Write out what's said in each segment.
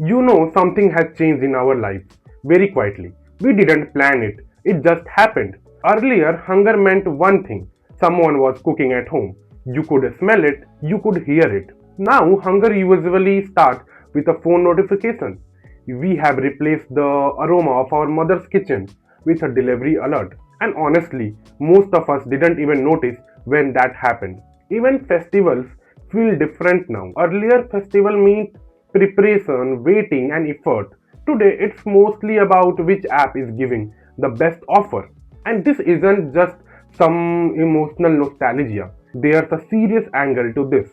You know something has changed in our lives very quietly. We didn't plan it, it just happened. Earlier, hunger meant one thing someone was cooking at home. You could smell it, you could hear it. Now, hunger usually starts with a phone notification. We have replaced the aroma of our mother's kitchen with a delivery alert. And honestly, most of us didn't even notice when that happened. Even festivals feel different now. Earlier, festival meant preparation, waiting, and effort. Today, it's mostly about which app is giving the best offer. And this isn't just some emotional nostalgia. There's a serious angle to this.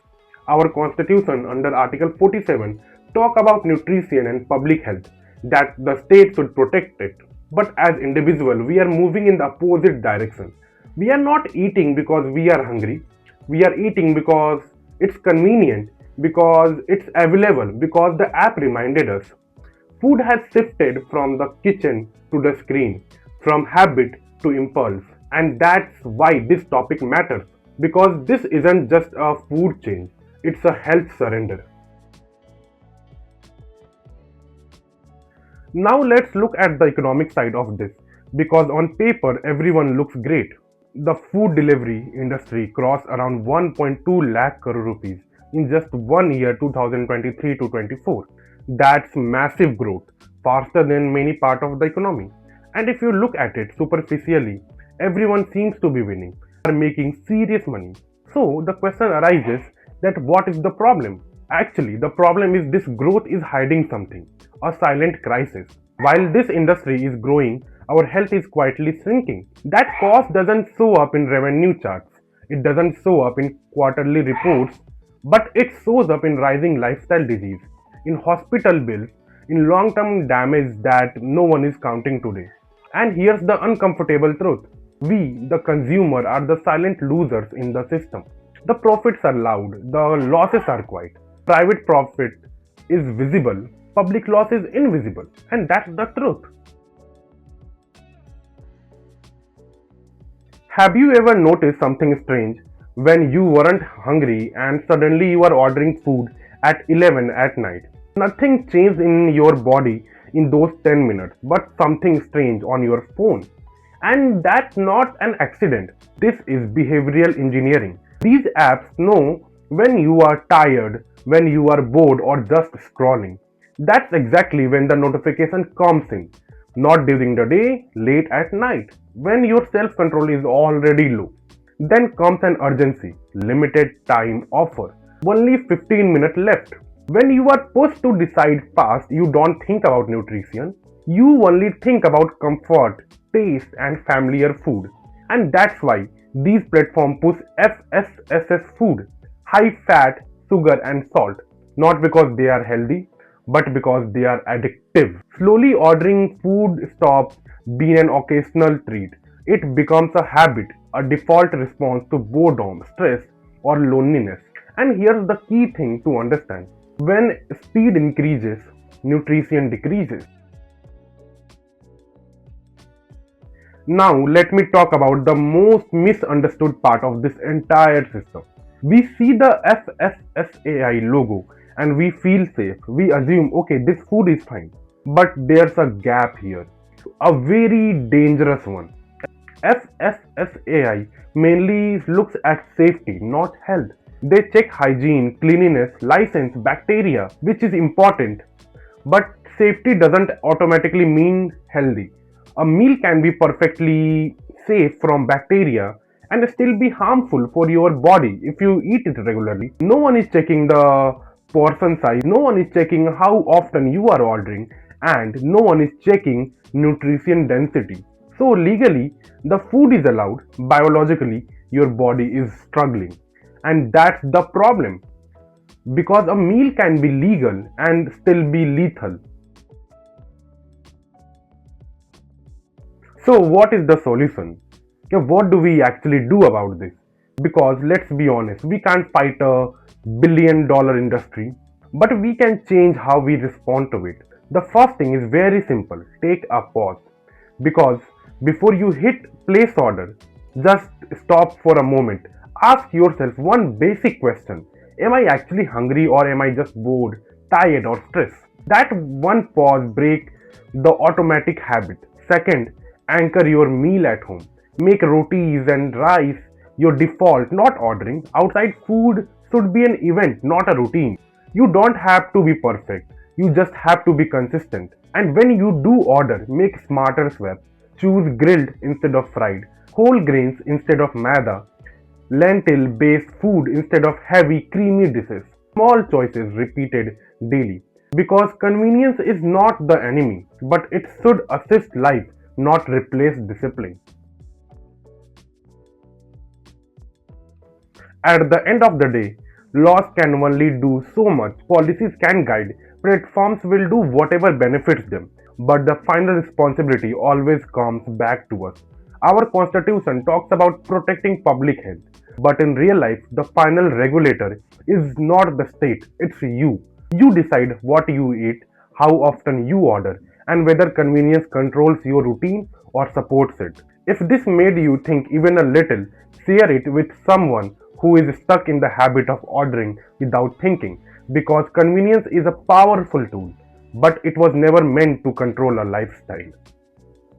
Our constitution under Article 47 talk about nutrition and public health, that the state should protect it. But as individual, we are moving in the opposite direction. We are not eating because we are hungry. We are eating because it's convenient, because it's available, because the app reminded us. Food has shifted from the kitchen to the screen, from habit to impulse. And that's why this topic matters. Because this isn't just a food change, it's a health surrender. Now let's look at the economic side of this. Because on paper, everyone looks great. The food delivery industry crossed around 1.2 lakh crore rupees in just 1 year 2023 to 24. That's massive growth, faster than many part of the economy. And if you look at it superficially, everyone seems to be winning, are making serious money. So the question arises that what is the problem? Actually, the problem is this growth is hiding something, a silent crisis. While this industry is growing, our health is quietly shrinking. That cost doesn't show up in revenue charts, it doesn't show up in quarterly reports, but it shows up in rising lifestyle disease, in hospital bills, in long term damage that no one is counting today. And here's the uncomfortable truth: we, the consumer, are the silent losers in the system. The profits are loud, the losses are quiet. Private profit is visible, public loss is invisible, and that's the truth. Have you ever noticed something strange when you weren't hungry and suddenly you are ordering food at 11 at night? Nothing changed in your body in those 10 minutes, but something strange on your phone. And that's not an accident. This is behavioral engineering. These apps know when you are tired, when you are bored, or just scrolling. That's exactly when the notification comes in. Not during the day, late at night, when your self control is already low. Then comes an urgency, limited time offer. Only 15 minutes left. When you are pushed to decide fast, you don't think about nutrition. You only think about comfort, taste, and familiar food. And that's why these platforms push FSSS food, high fat, sugar, and salt. Not because they are healthy, but because they are addictive. Slowly ordering food stops being an occasional treat. It becomes a habit, a default response to boredom, stress, or loneliness. And here's the key thing to understand: when speed increases, nutrition decreases. Now, let me talk about the most misunderstood part of this entire system. We see the FSSAI logo and we feel safe. We assume, okay, this food is fine. But there's a gap here, a very dangerous one. FSSAI mainly looks at safety, not health. They check hygiene, cleanliness, license, bacteria, which is important. But safety doesn't automatically mean healthy. A meal can be perfectly safe from bacteria and still be harmful for your body if you eat it regularly. No one is checking the portion size, no one is checking how often you are ordering, and no one is checking nutrition density. So, legally, the food is allowed, biologically, your body is struggling. And that's the problem, because a meal can be legal and still be lethal. So, what is the solution? Okay, what do we actually do about this? Because let's be honest, we can't fight a billion-dollar industry, but we can change how we respond to it. The first thing is very simple: take a pause. Because before you hit place order, just stop for a moment. Ask yourself one basic question: am I actually hungry, or am I just bored, tired, or stressed? That one pause break the automatic habit. Second, anchor your meal at home. Make rotis and rice your default, not ordering. Outside food should be an event, not a routine. You don't have to be perfect. You just have to be consistent. And when you do order, make smarter swaps. Choose grilled instead of fried, whole grains instead of maida, lentil based food instead of heavy, creamy dishes. Small choices repeated daily. Because convenience is not the enemy, but it should assist life, not replace discipline. At the end of the day, laws can only do so much, policies can guide, platforms will do whatever benefits them, but the final responsibility always comes back to us. Our constitution talks about protecting public health, but in real life, the final regulator is not the state, it's you. You decide what you eat, how often you order, and whether convenience controls your routine or supports it. If this made you think even a little, share it with someone who is stuck in the habit of ordering without thinking, because convenience is a powerful tool, but it was never meant to control a lifestyle.